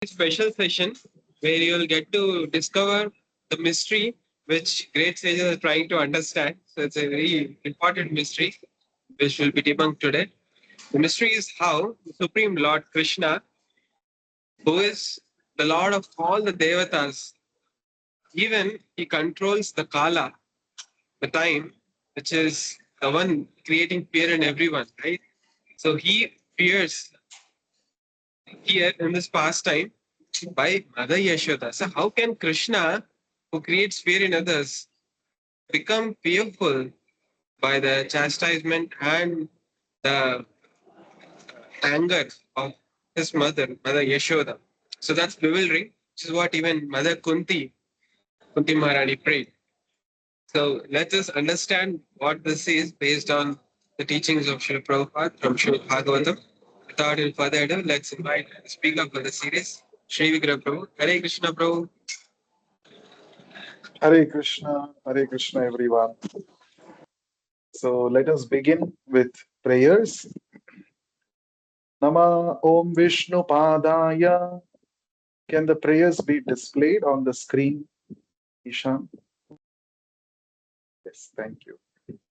Special session where you'll get to discover the mystery which great sages are trying to understand. So it's a very important mystery which will be debunked today. The mystery is how the Supreme Lord Krishna, who is the Lord of all the Devatas, even he controls the Kala, the time, which is the one creating fear in everyone, right? So he fears here in this pastime by Mother Yashoda. So how can Krishna, who creates fear in others, become fearful by the chastisement and the anger of his mother, Mother Yashoda? So that's bewildering, which is what even Mother Kunti Maharani prayed. So let us understand what this is based on the teachings of Srila Prabhupada from Srila Bhagavatam. Without any further ado, let's invite the speaker for the series, Sri Vigra Prabhu. Hare Krishna Prabhu. Hare Krishna, everyone. So let us begin with prayers. Nama Om Vishnu Padaya. Can the prayers be displayed on the screen, Ishan? Yes, thank you.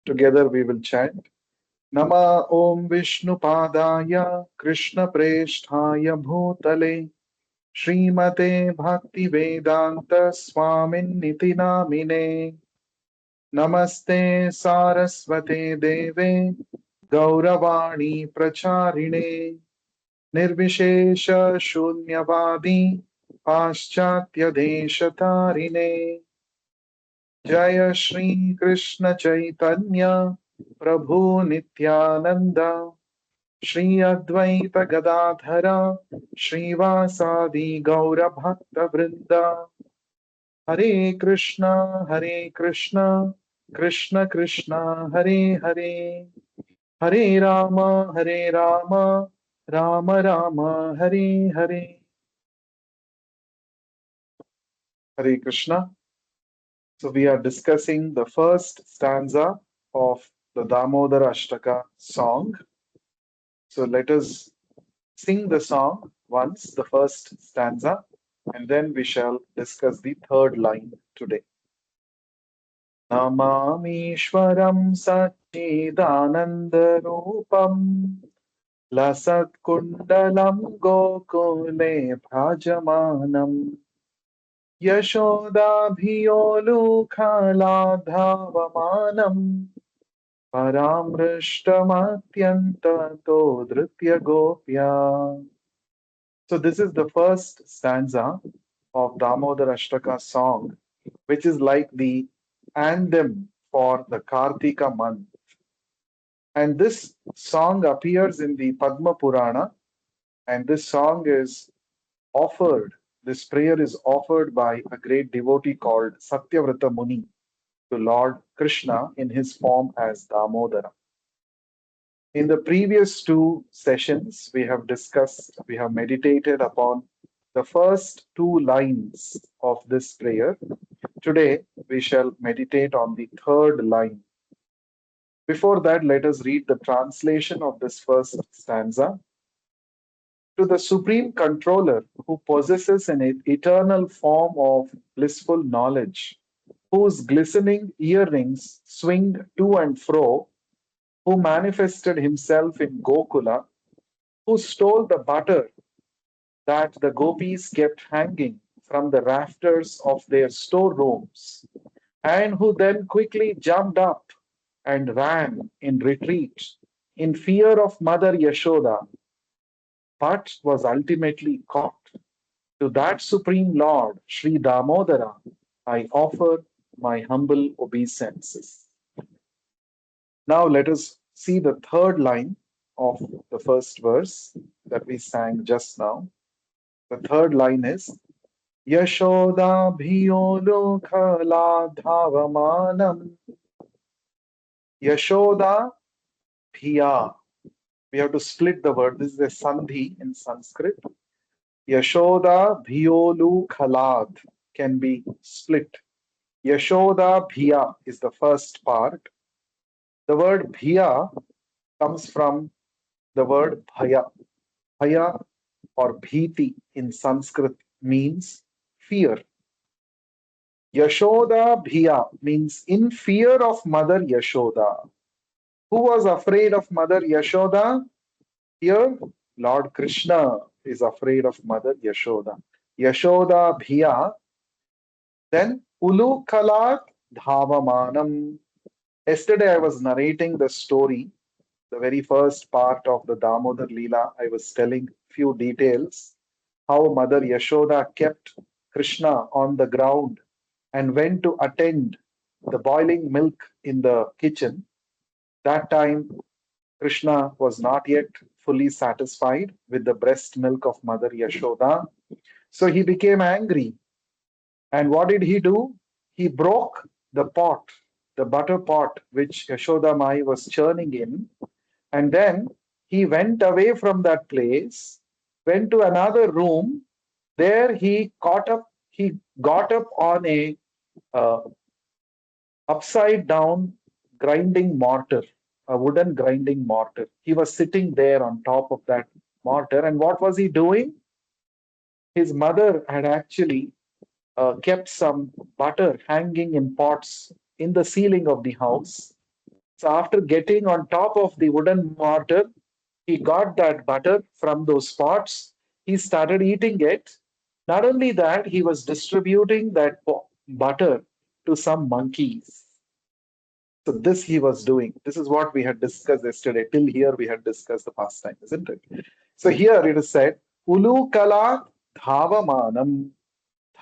Together we will chant. Nama Om Vishnu Padaya Krishna Presthaya Bhutale Srimate Bhakti Vedanta Swamin Niti Namine Namaste Saraswate Deve Gauravani Pracharine Nirvishesha Shunyavadi Paschatya Deshatarine Jaya Shri Krishna Chaitanya Prabhu Nityananda Shri Advaita Gadadhara Srivasadi Gaura Bhakta Vrinda Hare Krishna Krishna Krishna Hare Hare Hare Rama Rama Rama Hare Hare. Hare Krishna. So we are discussing the first stanza of the Damodarashtaka song. So let us sing the song once, the first stanza, and then we shall discuss the third line today. Namamishwaram Satchidanandarupam Lasatkundalam Gokule Bhajamanam Yashodabhiyolukhaladhavamanam Paramrishtamatyantato Dhritya Gopya. So this is the first stanza of Damodarashtaka song, which is like the anthem for the Kartika month. And this song appears in the Padma Purana, and this song is offered, this prayer is offered by a great devotee called Satyavrata Muni to Lord Krishna in his form as Damodara. In the previous two sessions, we have discussed, we have meditated upon the first two lines of this prayer. Today, we shall meditate on the third line. Before that, let us read the translation of this first stanza. To the Supreme Controller who possesses an eternal form of blissful knowledge, whose glistening earrings swing to and fro, who manifested himself in Gokula, who stole the butter that the gopis kept hanging from the rafters of their storerooms, and who then quickly jumped up and ran in retreat in fear of Mother Yashoda, but was ultimately caught. To that Supreme Lord, Sri Damodara, I offer my humble obeisances. Now let us see the third line of the first verse that we sang just now. The third line is Yashoda bhiyolo khala dhavamanam. Yashoda bhiya. We have to split the word. This is a sandhi in Sanskrit. Yashoda bhiyolu khalad can be split. Yashoda bhiya is the first part. The word bhiya comes from the word bhaya. Bhaya or bhiti in Sanskrit means fear. Yashoda Bhiya means in fear of Mother Yashoda. Who was afraid of Mother Yashoda? Here, Lord Krishna is afraid of Mother Yashoda. Yashoda Bhiya, then Ulu Kalat Dhavamanam. Yesterday I was narrating the story, the very first part of the Damodar Leela. I was telling few details how Mother Yashoda kept Krishna on the ground and went to attend the boiling milk in the kitchen. That time, Krishna was not yet fully satisfied with the breast milk of Mother Yashoda. So he became angry. And what did he do? He broke the pot, the butter pot which Yashoda Mai was churning in. And then he went away from that place, went to another room. There he got up on a uh, upside down grinding mortar, a wooden grinding mortar. He was sitting there on top of that mortar. And what was he doing? His mother had actually kept some butter hanging in pots in the ceiling of the house. So after getting on top of the wooden mortar, he got that butter from those pots. He started eating it. Not only that, he was distributing that butter to some monkeys. So this he was doing. This is what we had discussed yesterday. Till here we had discussed the pastime, isn't it? So here it is said, Ulu kala dhavamanam.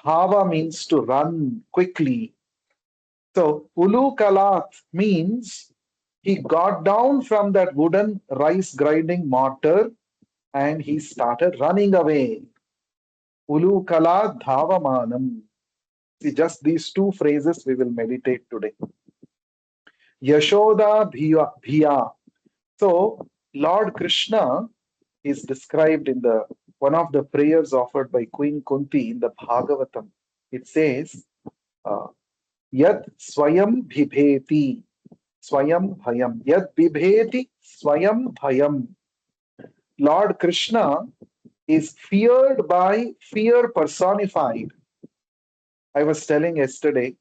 Dhava means to run quickly. So Ulu kalat means he got down from that wooden rice grinding mortar and he started running away. Ulu kalat dhavamanam. See, just these two phrases we will meditate today. Yashoda Bhiya. So Lord Krishna is described in the one of the prayers offered by Queen Kunti in the Bhagavatam. It says, Yat Swayam Bhibheti, Swayam Bhayam. Yat Bibheti, Swayam Bhayam. Lord Krishna is feared by fear personified. I was telling yesterday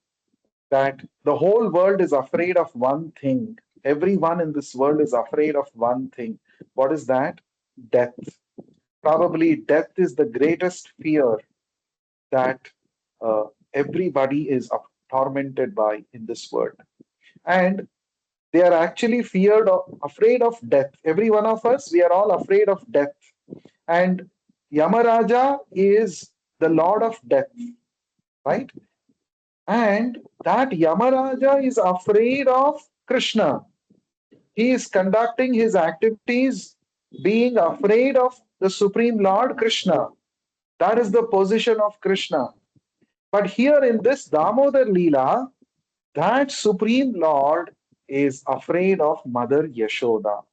that the whole world is afraid of one thing. Everyone in this world is afraid of one thing. What is that? Death. Probably death is the greatest fear that uh, everybody is tormented by in this world. And they are actually afraid of death. Every one of us, we are all afraid of death. And Yamaraja is the Lord of death, right? And that Yamaraja is afraid of Krishna. He is conducting his activities being afraid of the Supreme Lord Krishna. That is the position of Krishna. But here in this Damodar Leela, that Supreme Lord is afraid of Mother Yashoda.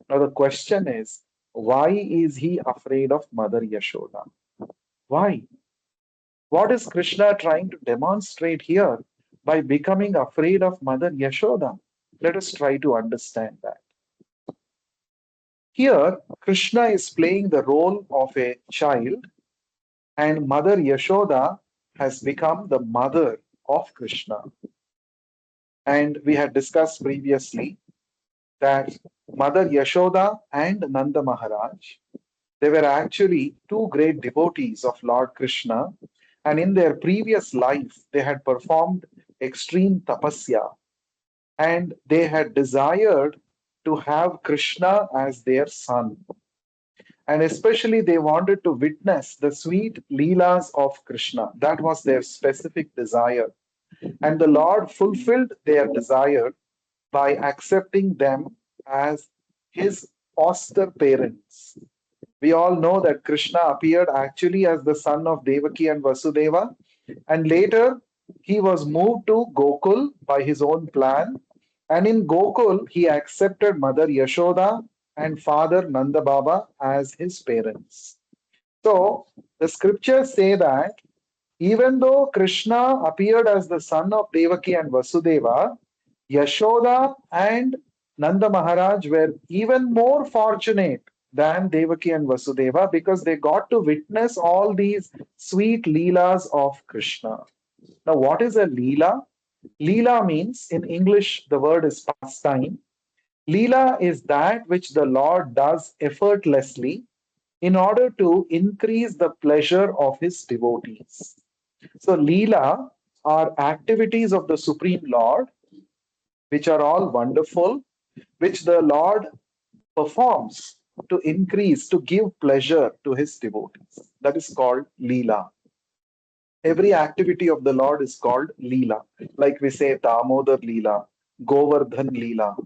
Now the question is, why is he afraid of Mother Yashoda? Why? What is Krishna trying to demonstrate here by becoming afraid of Mother Yashoda? Let us try to understand that. Here, Krishna is playing the role of a child, and Mother Yashoda has become the mother of Krishna. And we had discussed previously that Mother Yashoda and Nanda Maharaj, they were actually two great devotees of Lord Krishna, and in their previous life, they had performed extreme tapasya and they had desired to have Krishna as their son. And especially, they wanted to witness the sweet Leelas of Krishna. That was their specific desire. And the Lord fulfilled their desire by accepting them as his foster parents. We all know that Krishna appeared actually as the son of Devaki and Vasudeva, and later he was moved to Gokul by his own plan. And in Gokul, he accepted Mother Yashoda and Father Nanda Baba as his parents. So the scriptures say that even though Krishna appeared as the son of Devaki and Vasudeva, Yashoda and Nanda Maharaj were even more fortunate than Devaki and Vasudeva because they got to witness all these sweet leelas of Krishna. Now, what is a leela? Leela means, in English, the word is pastime. Leela is that which the Lord does effortlessly in order to increase the pleasure of his devotees. So, Leela are activities of the Supreme Lord, which are all wonderful, which the Lord performs to increase, to give pleasure to his devotees. That is called Leela. Every activity of the Lord is called Leela. Like we say Damodar Leela, Govardhan Leela,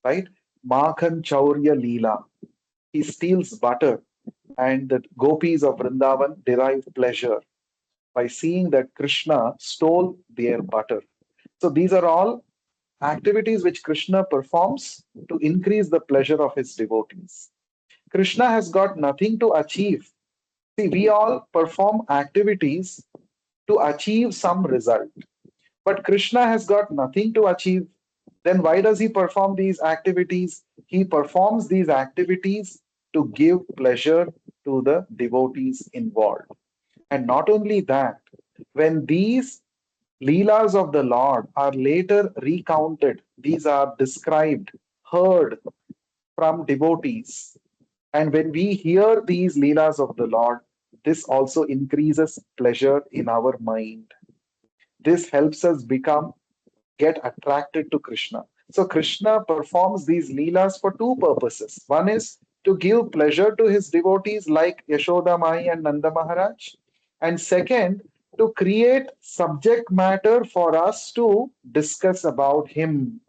right? Makhan Chaurya Leela. He steals butter, and the gopis of Vrindavan derive pleasure by seeing that Krishna stole their butter. So these are all activities which Krishna performs to increase the pleasure of his devotees. Krishna has got nothing to achieve. See, we all perform activities to achieve some result. But Krishna has got nothing to achieve. Then why does he perform these activities? He performs these activities to give pleasure to the devotees involved. And not only that, when these Leelas of the Lord are later recounted, these are described, heard from devotees. And when we hear these Leelas of the Lord, this also increases pleasure in our mind. This helps us get attracted to Krishna. So Krishna performs these leelas for two purposes. One is to give pleasure to his devotees like Yashoda Mai and Nanda Maharaj. And second, to create subject matter for us to discuss about him,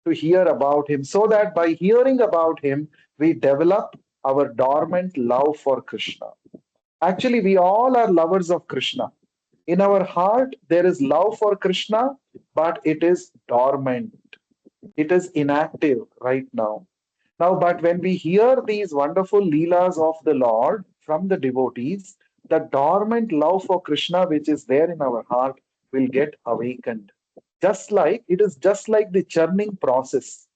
to hear about him, so that by hearing about him, we develop our dormant love for Krishna. Actually, we all are lovers of Krishna. In our heart, there is love for Krishna, but it is dormant. It is inactive right now. Now, but when we hear these wonderful leelas of the Lord from the devotees, the dormant love for Krishna, which is there in our heart, will get awakened. Just like it is just like the churning process.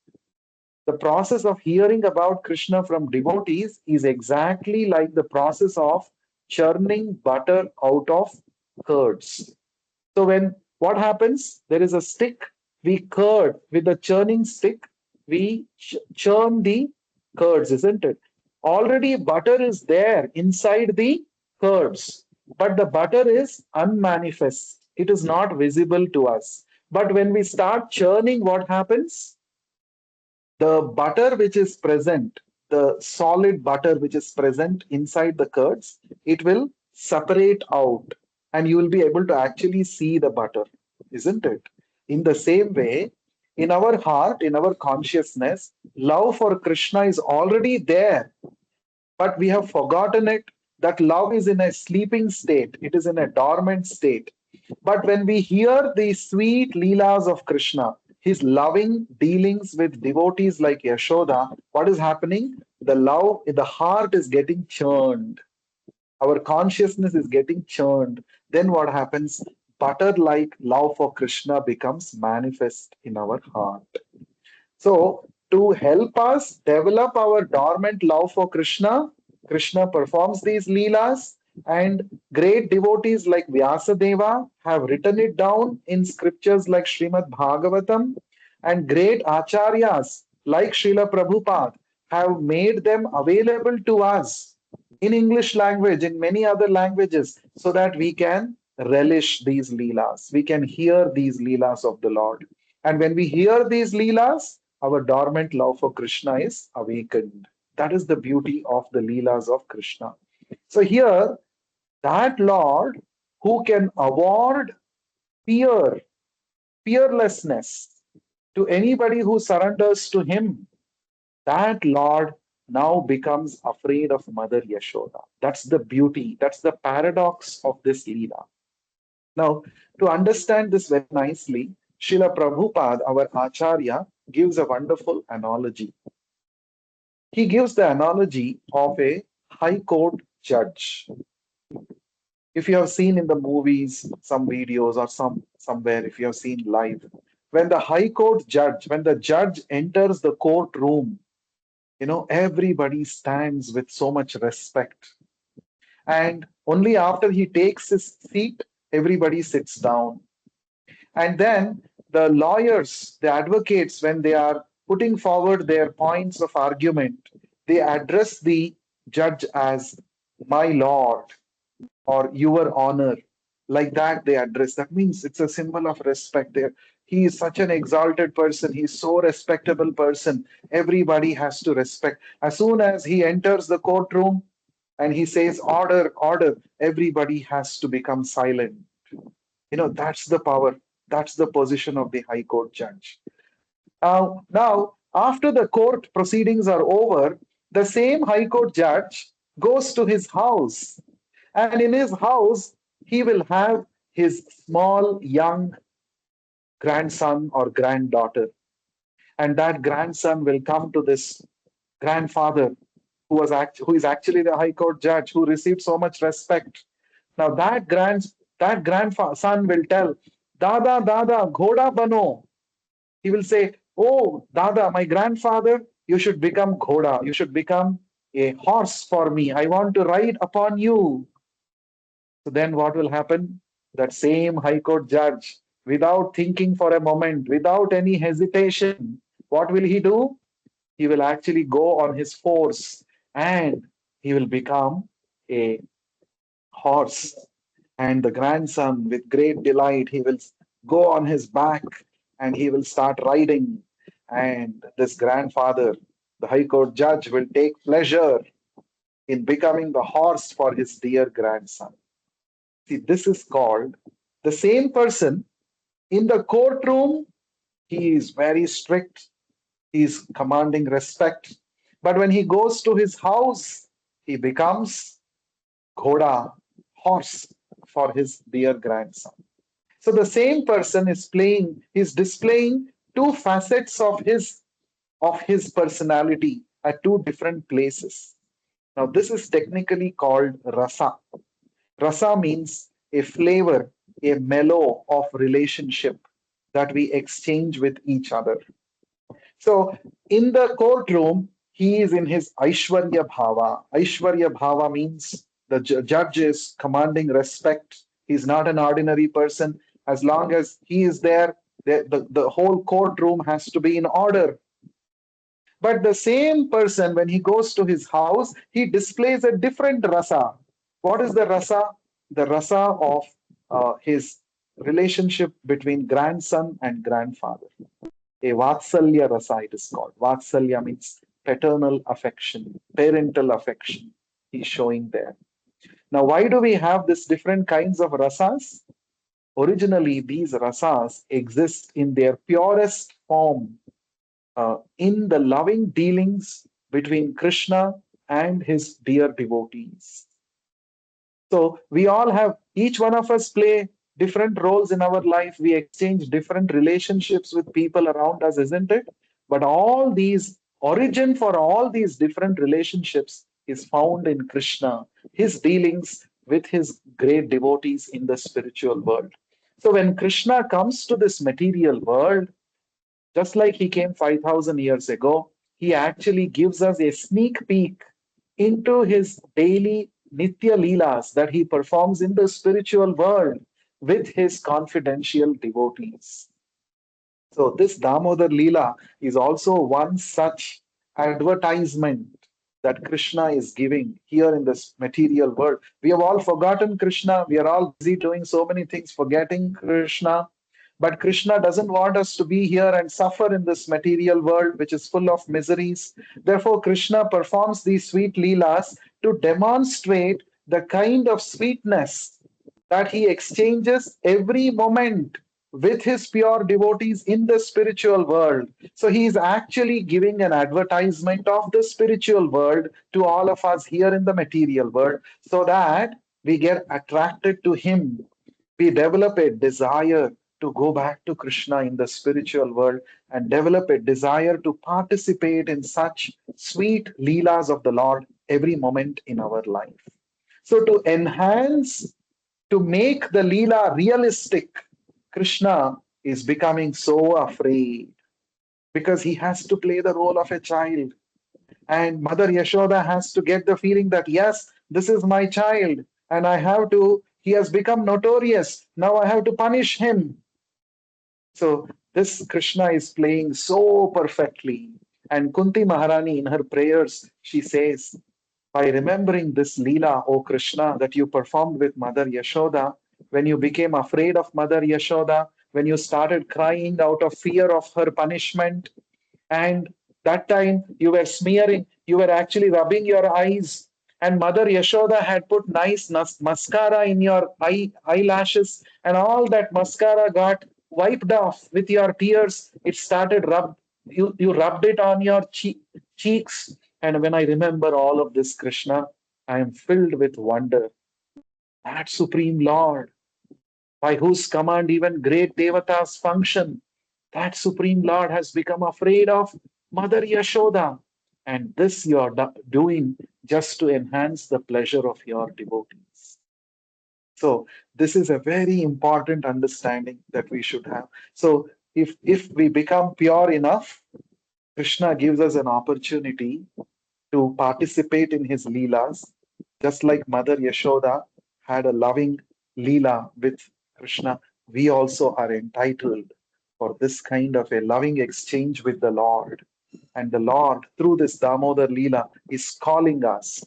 The process of hearing about Krishna from devotees is exactly like the process of churning butter out of curds. So when what happens? There is a stick. We curd with the churning stick. We churn the curds, isn't it? Already butter is there inside the curds, but the butter is unmanifest. It is not visible to us. But when we start churning, what happens? The butter which is present, the solid butter which is present inside the curds, it will separate out and you will be able to actually see the butter, isn't it? In the same way, in our heart, in our consciousness, love for Krishna is already there, but we have forgotten it. That love is in a sleeping state, it is in a dormant state. But when we hear the sweet leelas of Krishna, his loving dealings with devotees like Yashoda, what is happening? The love in the heart is getting churned. Our consciousness is getting churned. Then what happens? Butter like love for Krishna becomes manifest in our heart. So, to help us develop our dormant love for Krishna, Krishna performs these leelas, and great devotees like Vyasadeva have written it down in scriptures like Srimad Bhagavatam, and great acharyas like Srila Prabhupada have made them available to us in English language, in many other languages, so that we can relish these leelas. We can hear these leelas of the Lord. And when we hear these leelas, our dormant love for Krishna is awakened. That is the beauty of the leelas of Krishna. So here, that Lord who can award fear, fearlessness to anybody who surrenders to him, that Lord now becomes afraid of Mother Yashoda. That's the beauty, that's the paradox of this Leela. Now, to understand this very nicely, Srila Prabhupada, our Acharya, gives a wonderful analogy. He gives the analogy of a high court judge. If you have seen in the movies, some videos or somewhere, if you have seen live, when the high court judge, when the judge enters the courtroom, Everybody stands with so much respect. And only after he takes his seat, everybody sits down. And then the lawyers, the advocates, when they are putting forward their points of argument, they address the judge as my lord or your honor. Like that, they address. That means it's a symbol of respect there. He is such an exalted person. He's so respectable person. Everybody has to respect. As soon as he enters the courtroom and he says order, order, everybody has to become silent. That's the power. That's the position of the High Court judge. Now, after the court proceedings are over, the same High Court judge goes to his house. And in his house, he will have his small young grandson or granddaughter. And that grandson will come to this grandfather who is actually the High Court judge who received so much respect. Now that grandson will tell, Dada, Dada, Ghoda Bano. He will say, oh, Dada, my grandfather, you should become Ghoda. You should become a horse for me. I want to ride upon you. So then what will happen? That same High Court judge, without thinking for a moment, without any hesitation, what will he do? He will actually go on his force and he will become a horse. And the grandson, with great delight, he will go on his back and he will start riding. And this grandfather, the High Court judge, will take pleasure in becoming the horse for his dear grandson. See, this is called the same person in the courtroom. He is very strict, he is commanding respect. But when he goes to his house, he becomes Ghoda, horse for his dear grandson. So the same person is displaying two facets of his personality at two different places. Now, this is technically called rasa. Rasa means a flavor, a mellow of relationship that we exchange with each other. So in the courtroom, he is in his Aishwarya Bhava. Aishwarya Bhava means the judge is commanding respect. He's not an ordinary person. As long as he is there, the whole courtroom has to be in order. But the same person, when he goes to his house, he displays a different rasa. What is the rasa? The rasa of his relationship between grandson and grandfather. A Vatsalya rasa, it is called. Vatsalya means paternal affection, parental affection. He's showing there. Now, why do we have this different kinds of rasas? Originally, these rasas exist in their purest form in the loving dealings between Krishna and his dear devotees. So we all have, each one of us play different roles in our life. We exchange different relationships with people around us, isn't it? But all these, origin for all these different relationships is found in Krishna, his dealings with his great devotees in the spiritual world. So when Krishna comes to this material world, just like he came 5,000 years ago, he actually gives us a sneak peek into his daily Nitya Leelas that he performs in the spiritual world with his confidential devotees. So, this Damodar Leela is also one such advertisement that Krishna is giving here in this material world. We have all forgotten Krishna. We are all busy doing so many things, forgetting Krishna. But Krishna doesn't want us to be here and suffer in this material world, which is full of miseries. Therefore, Krishna performs these sweet Leelas to demonstrate the kind of sweetness that he exchanges every moment with his pure devotees in the spiritual world. So he is actually giving an advertisement of the spiritual world to all of us here in the material world so that we get attracted to him. We develop a desire to go back to Krishna in the spiritual world and develop a desire to participate in such sweet leelas of the Lord every moment in our life. So, to enhance, to make the Leela realistic, Krishna is becoming so afraid because he has to play the role of a child. And Mother Yashoda has to get the feeling that, yes, this is my child, and he has become notorious. Now I have to punish him. So this Krishna is playing so perfectly. And Kunti Maharani, in her prayers, she says, by remembering this Leela, O Krishna, that you performed with Mother Yashoda, when you became afraid of Mother Yashoda, when you started crying out of fear of her punishment, and that time you were smearing, you were actually rubbing your eyes, and Mother Yashoda had put nice mascara in your eyelashes, and all that mascara got wiped off with your tears. It started you rubbed it on your cheeks. And when I remember all of this, Krishna, I am filled with wonder. That Supreme Lord, by whose command even great devatas function, that Supreme Lord has become afraid of Mother Yashoda. And this you are doing just to enhance the pleasure of your devotees. So, this is a very important understanding that we should have. So, if we become pure enough, Krishna gives us an opportunity to participate in his leelas, just like Mother Yashoda had a loving leela with Krishna. We also are entitled for this kind of a loving exchange with the Lord. And the Lord, through this Damodar Leela, is calling us.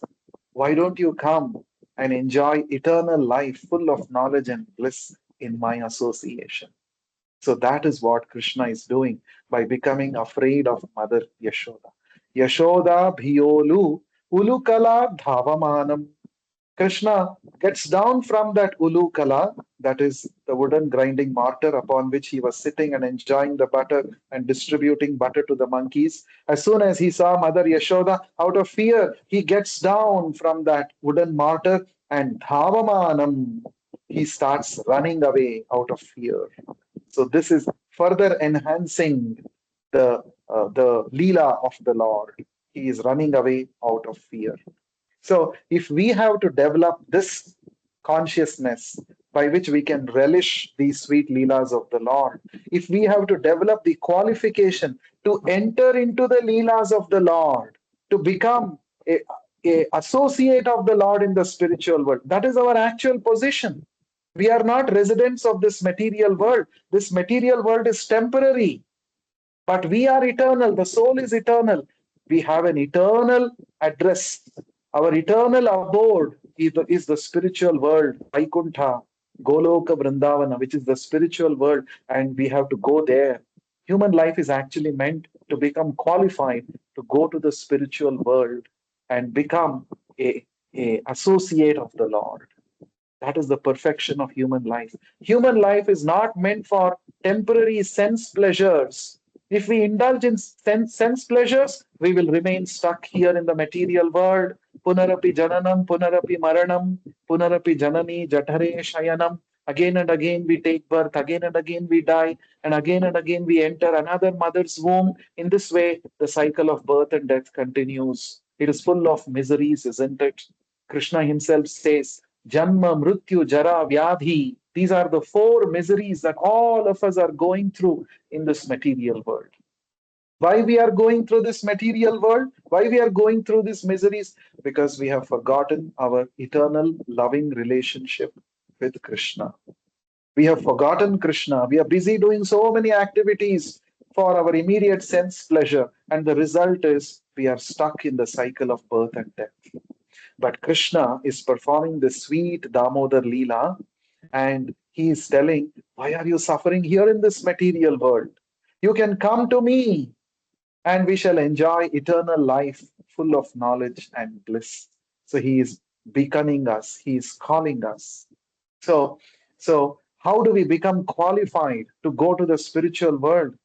Why don't you come and enjoy eternal life full of knowledge and bliss in my association? So that is what Krishna is doing by becoming afraid of Mother Yashoda. Yashoda Bhiyolu Ulukala Dhavamanam. Krishna gets down from that ulukala, that is the wooden grinding mortar upon which he was sitting and enjoying the butter and distributing butter to the monkeys. As soon as he saw Mother Yashoda, out of fear, he gets down from that wooden mortar and dhavamanam. He starts running away out of fear. So this is further enhancing the leela of the Lord. He is running away out of fear. So, if we have to develop this consciousness by which we can relish these sweet leelas of the Lord, if we have to develop the qualification to enter into the leelas of the Lord, to become a associate of the Lord in the spiritual world, that is our actual position. We are not residents of this material world. This material world is temporary. But we are eternal. The soul is eternal. We have an eternal address. Our eternal abode is the spiritual world, Vaikuntha, Goloka Vrindavana, which is the spiritual world, and we have to go there. Human life is actually meant to become qualified to go to the spiritual world and become a associate of the Lord. That is the perfection of human life. Human life is not meant for temporary sense pleasures. If we indulge in sense pleasures, we will remain stuck here in the material world. Punarapi jananam, punarapi maranam, punarapi janani, jatare shayanam. Again and again we take birth, again and again we die, and again we enter another mother's womb. In this way, the cycle of birth and death continues. It is full of miseries, isn't it? Krishna himself says, Janma, Mrityu, Jara, Vyadhi. These are the four miseries that all of us are going through in this material world. Why we are going through this material world? Why we are going through these miseries? Because we have forgotten our eternal loving relationship with Krishna. We have forgotten Krishna. We are busy doing so many activities for our immediate sense pleasure. And the result is we are stuck in the cycle of birth and death. But Krishna is performing the sweet Damodar Leela, and he is telling, why are you suffering here in this material world? You can come to me, and we shall enjoy eternal life full of knowledge and bliss. So he is beckoning us, he is calling us. So, so how do we become qualified to go to the spiritual world?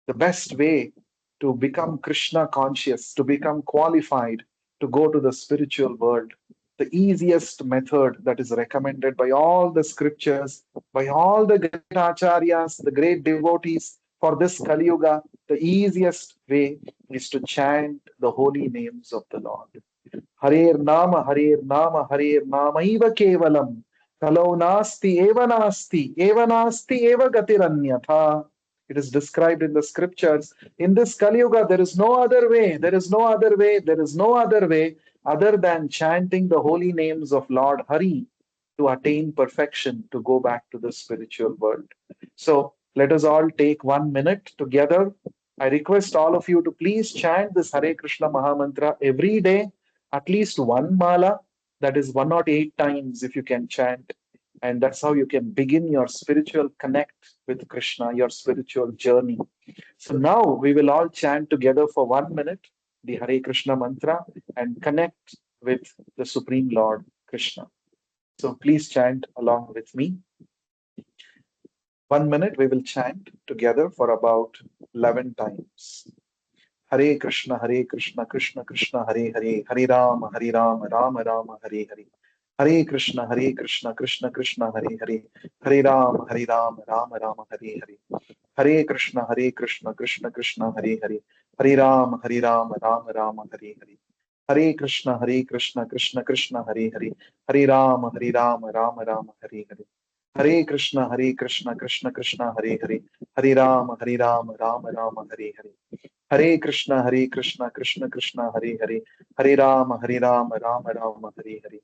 The best way to become Krishna conscious, to become qualified to go to the spiritual world, the easiest method that is recommended by all the scriptures, by all the great acharyas, the great devotees for this Kali Yuga, the easiest way is to chant the holy names of the Lord. Harer Nama, Harer Nama, Eva Kevalam, Kalau Nasti, Eva Nasti, Eva Nasti, Eva Gatiranyatha. It is described in the scriptures. In this Kali Yuga, there is no other way. There is no other way. There is no other way other than chanting the holy names of Lord Hari to attain perfection, to go back to the spiritual world. So let us all take 1 minute together. I request all of you to please chant this Hare Krishna Mahamantra every day, at least one mala, that is 108 times if you can chant. And that's how you can begin your spiritual connect with Krishna, your spiritual journey. So now we will all chant together for 1 minute the Hare Krishna mantra and connect with the Supreme Lord Krishna. So please chant along with me. 1 minute we will chant together for about 11 times. Hare Krishna, Krishna Krishna, Hare Hare, Hare Rama, Rama Rama, Hare Hare. Hare Krishna, Krishna Krishna, Hare Hare, Hare Rama, Rama Rama, Hare Hare. Hare Krishna, Krishna Krishna, Hare Hare, Hare Rama, Rama Rama, Hare Hare. Hare Krishna, Krishna Krishna, Hare Hare, Hare Rama, Rama Rama, Hare Hare. Hare Krishna, Krishna Krishna, Hare Hare, Hare Rama, Rama Rama, Hare Hare. Hare Krishna, Krishna Krishna, Hare Hare, Hare Rama, Rama Rama, Hare Hare.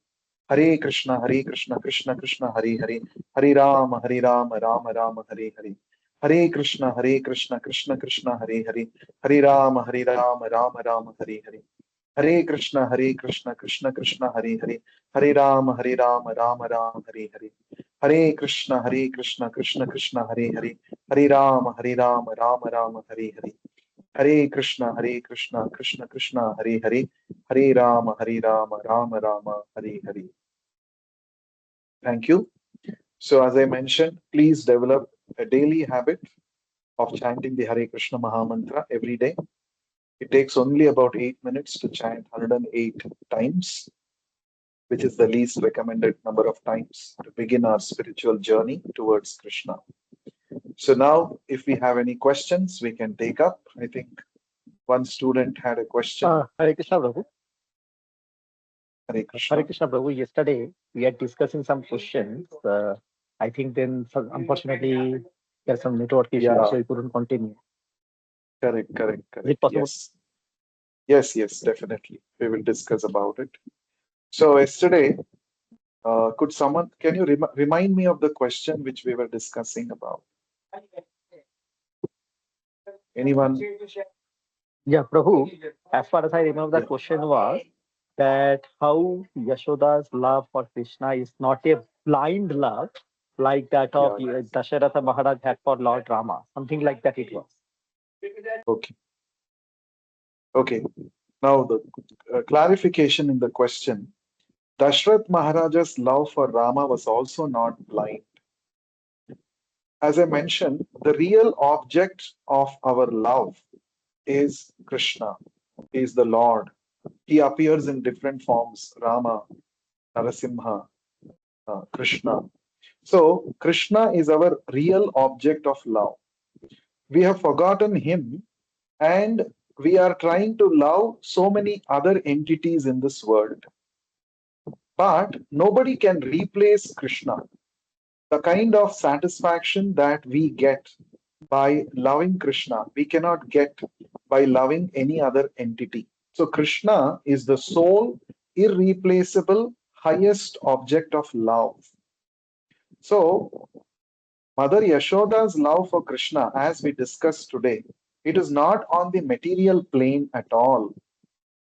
Hare Krishna, Krishna Krishna, Hare Hare, Hare Rama, Rama Rama, Hare Hare. Hare Krishna, Krishna Krishna, Hare Hare, Hare Rama, Rama Rama, Hare Hare. Hare Krishna, Krishna Krishna, Hare Hare, Hare Rama, Rama Rama, Hare Hare. Hare Krishna, Krishna Krishna, Hare Hare, Hare Rama, Rama Rama, Hare Hare. Hare Krishna, Krishna Krishna, Hare Hare, Hare Rama, Rama Rama, Hare Hare. Thank you. So, as I mentioned, please develop a daily habit of chanting the Hare Krishna Mahamantra every day. It takes only about 8 minutes to chant 108 times, which is the least recommended number of times to begin our spiritual journey towards Krishna. So, now if we have any questions, we can take up. I think one student had a question. Hare Krishna Prabhu. Hare Hare Krishna. Krishna Prabhu. Yesterday we are discussing some questions. I think then unfortunately there's some network issue, Yeah, so we couldn't continue. correct. Is it possible? Yes, definitely. We will discuss about it. So yesterday, could someone, can you remind me of the question which we were discussing about? Anyone? Yeah, Prabhu. As far as I remember, the Yeah, question was that how Yashoda's love for Krishna is not a blind love like that of yeah. Dasharatha Maharaj had for Lord Rama. Something like that it was. Okay, okay. Now the clarification in the question. Dashrath Maharaja's love for Rama was also not blind. As I mentioned, the real object of our love is Krishna, is the Lord. He appears in different forms, Rama, Narasimha, Krishna. So, Krishna is our real object of love. We have forgotten him and we are trying to love so many other entities in this world. But nobody can replace Krishna. The kind of satisfaction that we get by loving Krishna, we cannot get by loving any other entity. So, Krishna is the sole, irreplaceable, highest object of love. So, Mother Yashoda's love for Krishna, as we discussed today, it is not on the material plane at all.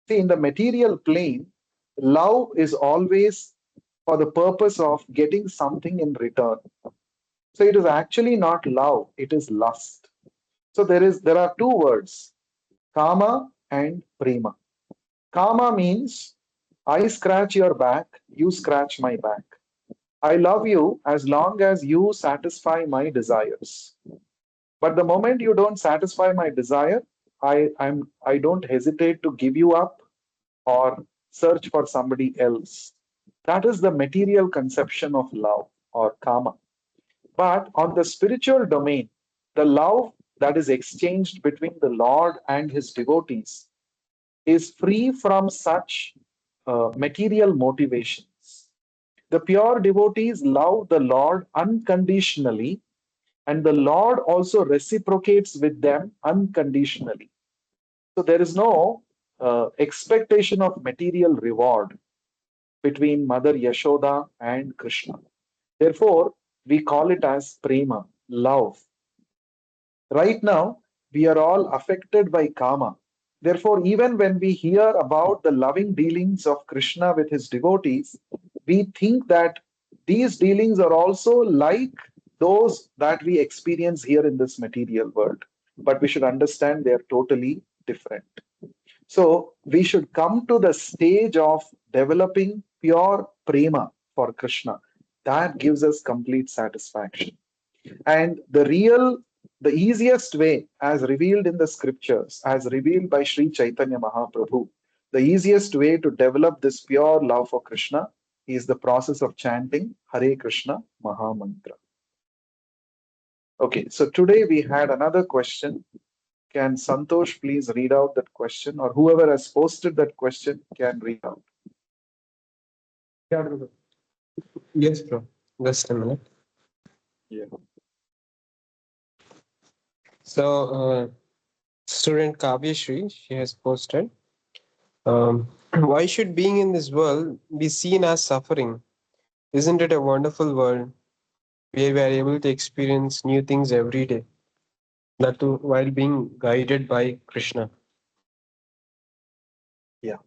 See, in the material plane, love is always for the purpose of getting something in return. So it is actually not love, it is lust. So there are two words, kama and prema. Kama means I scratch your back, you scratch my back. I love you as long as you satisfy my desires. But the moment you don't satisfy my desire, I don't hesitate to give you up or search for somebody else. That is the material conception of love or kama. But on the spiritual domain, the love that is exchanged between the Lord and his devotees is free from such material motivations. The pure devotees love the Lord unconditionally And the Lord also reciprocates with them unconditionally. So there is no expectation of material reward between Mother Yashoda and Krishna. Therefore, we call it as prema, love. Right now, we are all affected by karma. Therefore, even when we hear about the loving dealings of Krishna with his devotees, we think that these dealings are also like those that we experience here in this material world. But we should understand they are totally different. So, we should come to the stage of developing pure prema for Krishna. That gives us complete satisfaction. And the easiest way, as revealed in the scriptures, as revealed by Sri Chaitanya Mahaprabhu, the easiest way to develop this pure love for Krishna is the process of chanting Hare Krishna Mahamantra. Okay, so today we had another question. Can Santosh please read out that question, or whoever has posted that question can read out? Yes, bro. Just a minute. Yeah. So, student Kavya Shri, she has posted, why should being in this world be seen as suffering? Isn't it a wonderful world where we are able to experience new things every day, that too while being guided by Krishna? Yeah.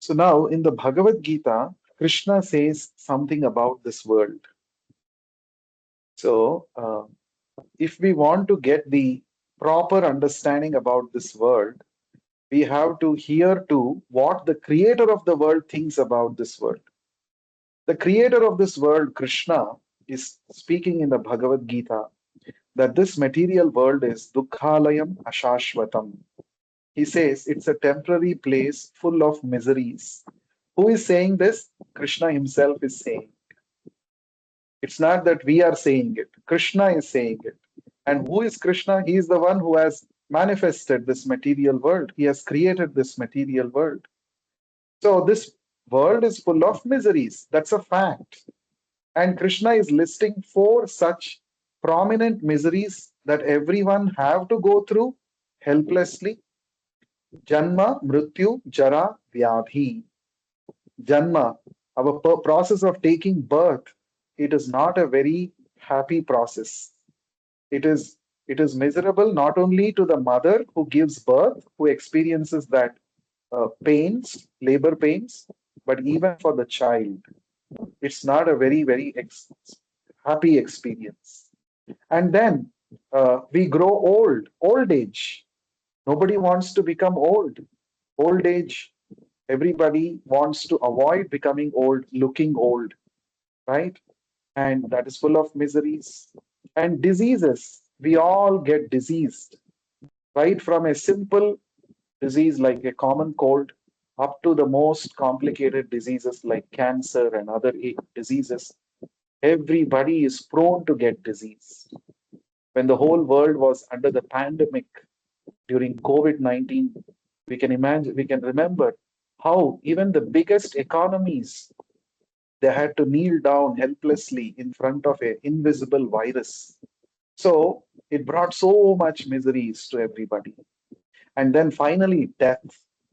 So now in the Bhagavad Gita, Krishna says something about this world. So, if we want to get the proper understanding about this world, we have to hear to what the creator of the world thinks about this world. The creator of this world, Krishna, is speaking in the Bhagavad Gita that this material world is dukkhalayam ashashvatam. He says it's a temporary place full of miseries. Who is saying this? Krishna himself is saying. It's not that we are saying it. Krishna is saying it. And who is Krishna? He is the one who has manifested this material world. He has created this material world. So this world is full of miseries. That's a fact. And Krishna is listing four such prominent miseries that everyone have to go through helplessly. Janma, Mrityu, Jara, Vyadhi. Janma, our process of taking birth, it is not a very happy process. It is miserable not only to the mother who gives birth, who experiences that pains, labor pains, but even for the child. It's not a very happy experience. And then we grow old age. Nobody wants to become old. Old age, everybody wants to avoid becoming old, looking old, right? And that is full of miseries. And diseases, we all get diseased, right from a simple disease like a common cold up to the most complicated diseases like cancer and other diseases. Everybody is prone to get disease. When the whole world was under the pandemic during COVID-19, we can remember how even the biggest economies, they had to kneel down helplessly in front of an invisible virus. So it brought so much miseries to everybody. And then finally, death.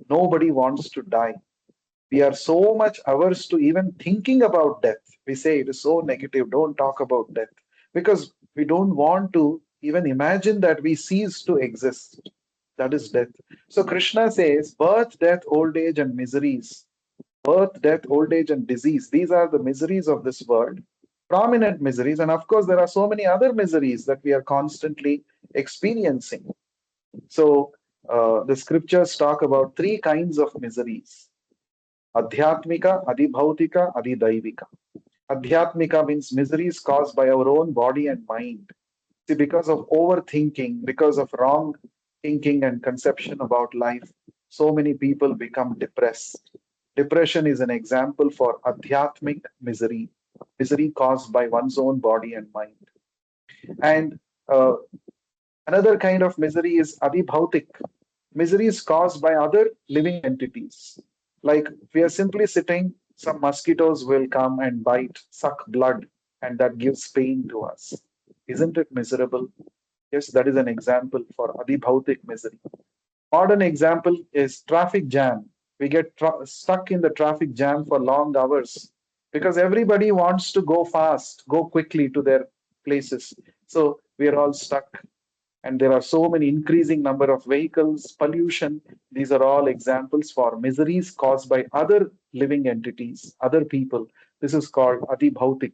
Nobody wants to die. We are so much averse to even thinking about death. We say it is so negative, don't talk about death, because we don't want to even imagine that we cease to exist. That is death. So Krishna says birth, death, old age, and miseries. Birth, death, old age, and disease. These are the miseries of this world, prominent miseries. And of course, there are so many other miseries that we are constantly experiencing. So the scriptures talk about three kinds of miseries: Adhyatmika, Adibhautika, Adidaivika. Adhyatmika means miseries caused by our own body and mind. See, because of overthinking, because of wrong thinking and conception about life, so many people become depressed. Depression is an example for adhyatmic misery, misery caused by one's own body and mind. And uh, another kind of misery is adibhautik. Misery is caused by other living entities. Like we are simply sitting, some mosquitoes will come and bite, suck blood, and that gives pain to us. Isn't it miserable? Yes, that is an example for adibhautik misery. Modern example is traffic jam. We get stuck in the traffic jam for long hours because everybody wants to go fast, go quickly to their places. So we are all stuck, and there are so many increasing number of vehicles, pollution. These are all examples for miseries caused by other living entities, other people. This is called adibhautik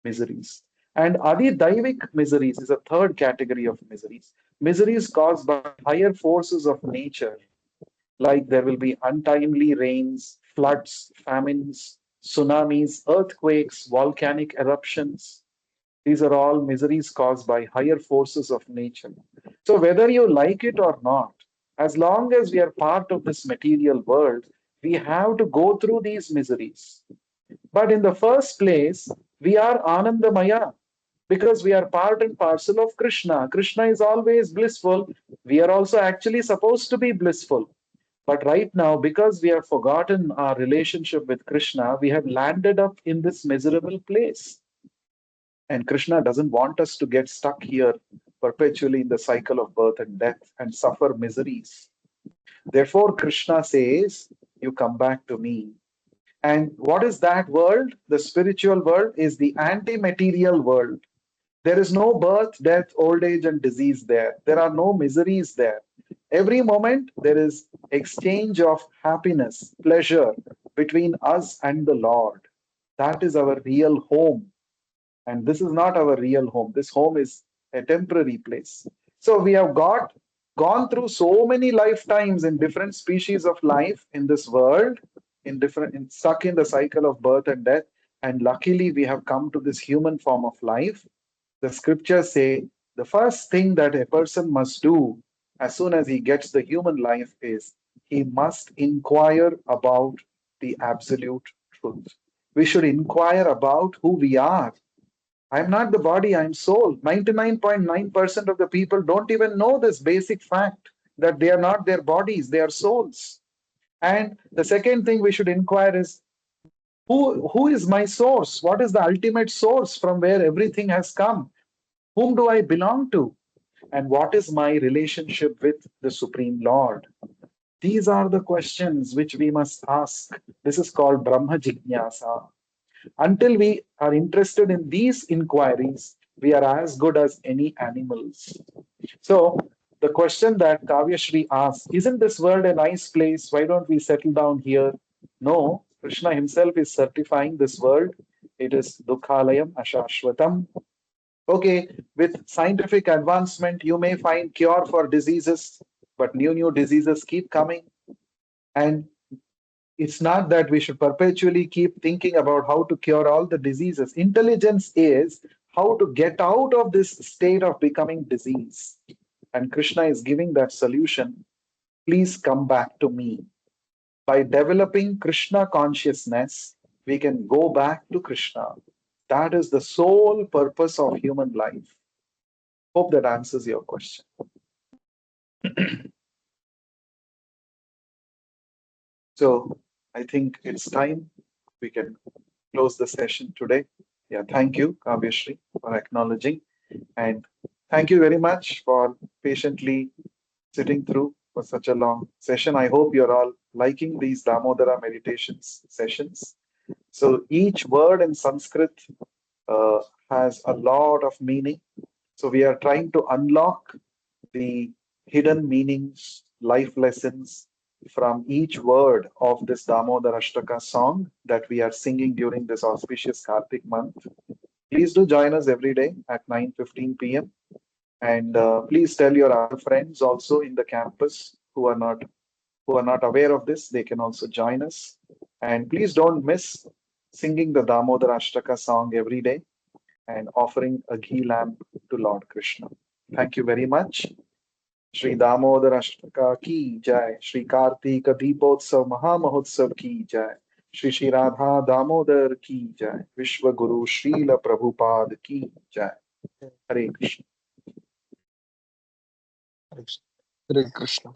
miseries. And Adidaivik miseries is a third category of miseries. Miseries caused by higher forces of nature, like there will be untimely rains, floods, famines, tsunamis, earthquakes, volcanic eruptions. These are all miseries caused by higher forces of nature. So, whether you like it or not, as long as we are part of this material world, we have to go through these miseries. But in the first place, we are Anandamaya because we are part and parcel of Krishna. Krishna is always blissful. We are also actually supposed to be blissful. But right now, because we have forgotten our relationship with Krishna, we have landed up in this miserable place. And Krishna doesn't want us to get stuck here perpetually in the cycle of birth and death and suffer miseries. Therefore, Krishna says, you come back to me. And what is that world? The spiritual world is the anti material world. There is no birth, death, old age, and disease there. There are no miseries there. Every moment, there is exchange of happiness, pleasure between us and the Lord. That is our real home. And this is not our real home. This home is a temporary place. So we have gone through so many lifetimes in different species of life in this world, stuck in the cycle of birth and death. And luckily, we have come to this human form of life. The scriptures say the first thing that a person must do as soon as he gets the human life is he must inquire about the absolute truth. We should inquire about who we are. I'm not the body, I'm soul. 99.9% of the people don't even know this basic fact that they are not their bodies, they are souls. And the second thing we should inquire is who is my source? What is the ultimate source from where everything has come? Whom do I belong to? And what is my relationship with the Supreme Lord? These are the questions which we must ask. This is called Brahma Jignasa. Until we are interested in these inquiries, we are as good as any animals. So, the question that Kavyashri asks, isn't this world a nice place? Why don't we settle down here? No, Krishna himself is certifying this world. It is Dukhalayam Ashashvatam. Okay, with scientific advancement, you may find cure for diseases, but new diseases keep coming. And it's not that we should perpetually keep thinking about how to cure all the diseases. Intelligence is how to get out of this state of becoming disease. And Krishna is giving that solution. Please come back to me. By developing Krishna consciousness, we can go back to Krishna. That is the sole purpose of human life. Hope that answers your question. So I think it's time we can close the session today. Yeah, thank you, Kavyashri, for acknowledging. And thank you very much for patiently sitting through for such a long session. I hope you're all liking these Damodara meditations sessions. So each word in Sanskrit uh, has a lot of meaning. So we are trying to unlock the hidden meanings, life lessons from each word of this Damodarashtaka song that we are singing during this auspicious Kartik month. Please do join us every day at 9:15 p.m. And please tell your other friends also in the campus who are not aware of this. They can also join us. And please don't miss singing the Damodarashtaka song every day and offering a ghee lamp to Lord Krishna. Thank you very much. Shri Damodar अष्टका की जय, श्री कार्तिक दीपोत्सव महामहोत्सव की जय, श्री श्री राधा दामोदर की जय, विश्व गुरु श्रील प्रभुपाद की जय. हरे Krishna. Hare Krishna.